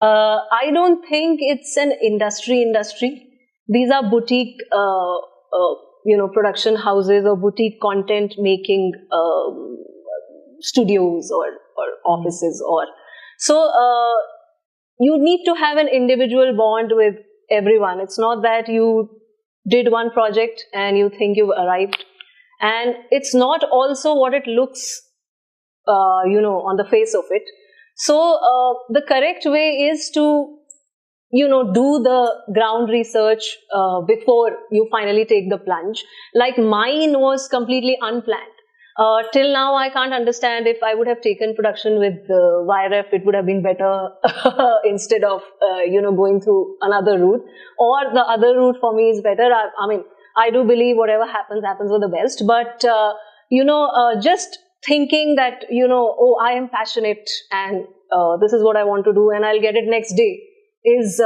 I don't think it's an industry. These are boutique, production houses or boutique content making studios or offices. You need to have an individual bond with everyone. It's not that you did one project and you think you've arrived. And it's not also what it looks, on the face of it. So the correct way is to, do the ground research before you finally take the plunge. Like mine was completely unplanned. Till now, I can't understand if I would have taken production with YRF, it would have been better instead of, going through another route. Or the other route for me is better. I mean, I do believe whatever happens, happens for the best. But, just thinking that, oh, I am passionate and this is what I want to do and I'll get it next day is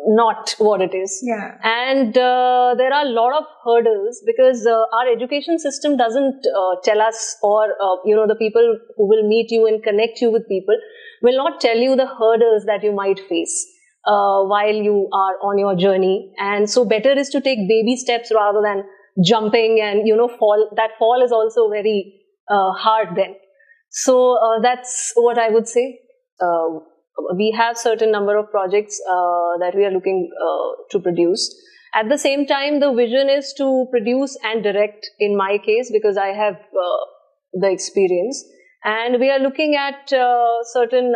not what it is. Yeah. And there are a lot of hurdles because our education system doesn't tell us, or the people who will meet you and connect you with people will not tell you the hurdles that you might face while you are on your journey. And so better is to take baby steps rather than jumping and fall. That fall is also very hard then. So that's what I would say. We have certain number of projects that we are looking to produce. At the same time, the vision is to produce and direct, in my case, because I have the experience. And we are looking at certain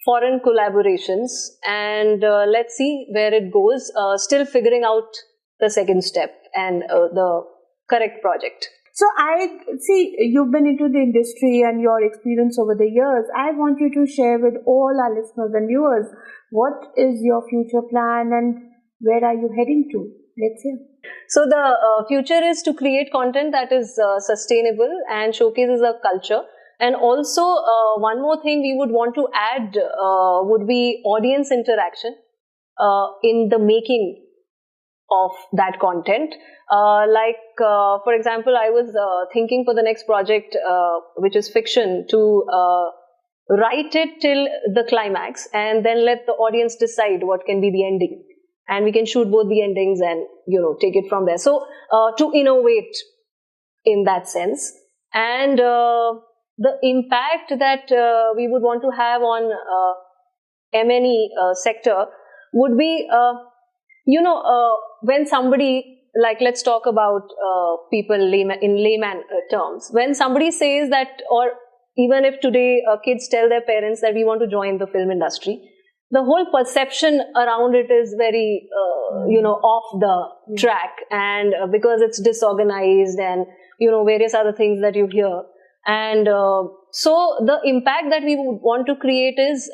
foreign collaborations, and let's see where it goes. Still figuring out the second step and the correct project. So I see you've been into the industry and your experience over the years. I want you to share with all our listeners and viewers, what is your future plan and where are you heading to? Let's hear. So the future is to create content that is sustainable and showcases our culture. And also one more thing we would want to add would be audience interaction in the making of that content. For example, I was thinking for the next project, which is fiction, to write it till the climax and then let the audience decide what can be the ending. And we can shoot both the endings and, take it from there. So to innovate in that sense. And the impact that we would want to have on M&E sector would be, when somebody, like let's talk about people in layman terms, when somebody says that, or even if today kids tell their parents that we want to join the film industry, the whole perception around it is very, off the track, and because it's disorganized and, various other things that you hear. And so the impact that we would want to create is,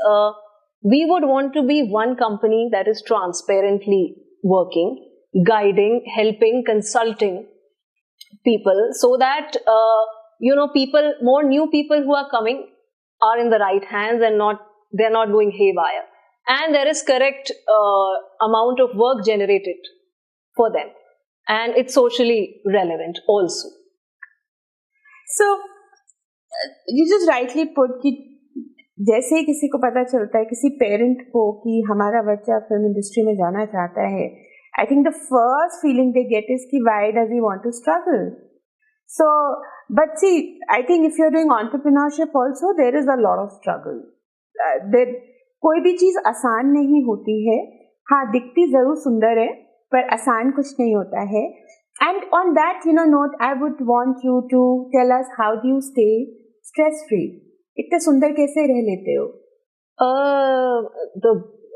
we would want to be one company that is transparently working, guiding, helping, consulting people so that, more new people who are coming are in the right hands and they're not going haywire. And there is correct amount of work generated for them. And it's socially relevant also. So, you just rightly put कि जैसे ही किसी को पता चलता है किसी parent को कि हमारा बच्चा फिल्म इंडस्ट्री में जाना चाहता है, I think the first feeling they get is कि why does he want to struggle? So, but see, I think if you're doing entrepreneurship also, there is a lot of struggle. कोई भी चीज आसान नहीं होती है. हाँ, दिखती जरूर सुंदर है, पर आसान कुछ नहीं होता है. And on that, note, I would want you to tell us how do you stay stress-free? इतने सुंदर कैसे रह लेते हो?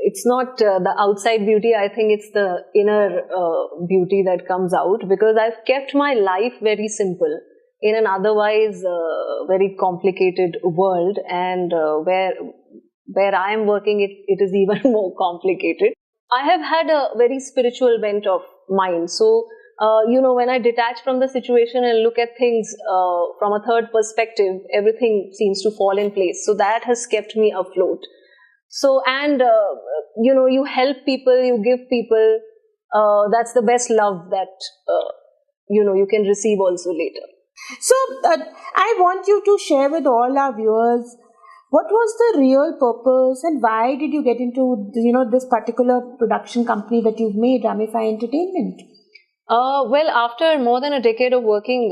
It's not the outside beauty. I think it's the inner beauty that comes out, because I've kept my life very simple in an otherwise very complicated world, and where I am working, it is even more complicated. I have had a very spiritual bent of mind. So, when I detach from the situation and look at things from a third perspective, everything seems to fall in place. So that has kept me afloat. So, and, you help people, you give people, that's the best love that, you can receive also later. So, I want you to share with all our viewers What was the real purpose and why did you get into, this particular production company that you've made, Ramify Entertainment? Well, after more than a decade of working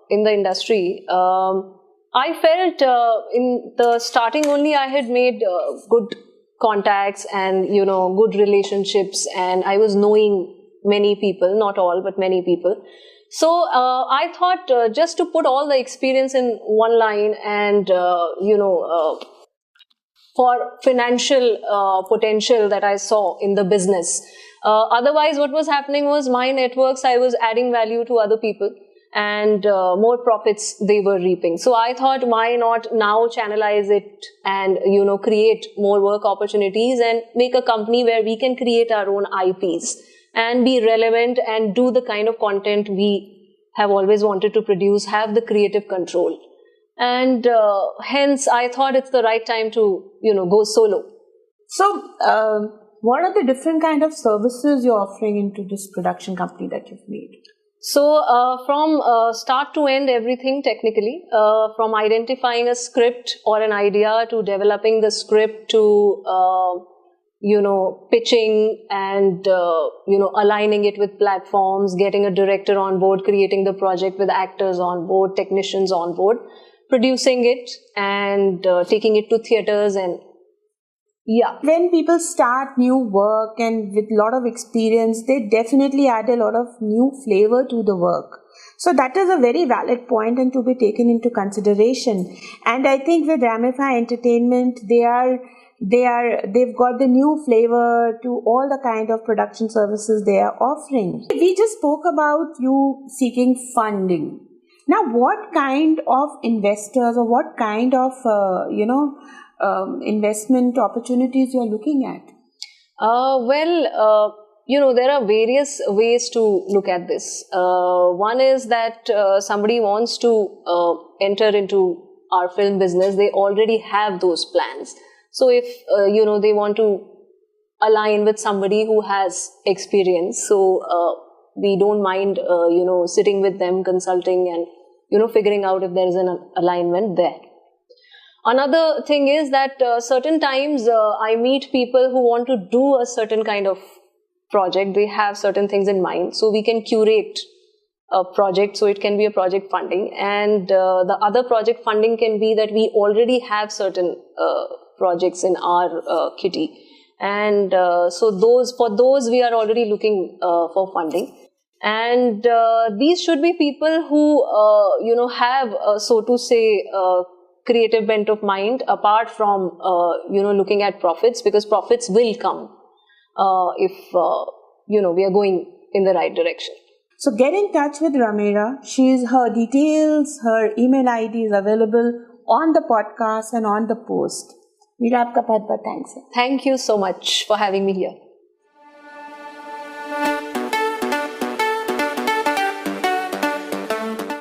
in the industry, I felt in the starting only I had made good contacts and, good relationships, and I was knowing many people, not all, but many people. So I thought just to put all the experience in one line and, for financial potential that I saw in the business. Otherwise, what was happening was my networks, I was adding value to other people and more profits they were reaping. So I thought, why not now channelize it and, create more work opportunities and make a company where we can create our own IPs and be relevant and do the kind of content we have always wanted to produce, have the creative control. And hence, I thought it's the right time to, go solo. So, what are the different kind of services you're offering into this production company that you've made? So, from start to end, everything technically, from identifying a script or an idea to developing the script to, pitching and, aligning it with platforms, getting a director on board, creating the project with actors on board, technicians on board, producing it and taking it to theaters and yeah. When people start new work and with a lot of experience, they definitely add a lot of new flavor to the work. So that is a very valid point and to be taken into consideration. And I think with Ramify Entertainment, they've got the new flavor to all the kind of production services they are offering. We just spoke about you seeking funding. Now, what kind of investors or what kind of, investment opportunities you're looking at? There are various ways to look at this. One is that somebody wants to enter into our film business. They already have those plans. So if, they want to align with somebody who has experience, so we don't mind, sitting with them, consulting and, figuring out if there is an alignment there. Another thing is that certain times I meet people who want to do a certain kind of project. They have certain things in mind. So we can curate a project. So it can be a project funding. And the other project funding can be that we already have certain projects in our kitty. And for those we are already looking for funding. And these should be people who, have, so to say, creative bent of mind apart from, looking at profits, because profits will come if, we are going in the right direction. So get in touch with Ramira. Her details, her email ID is available on the podcast and on the post. Meera, aapka bahut bahut thanks. Thank you so much for having me here.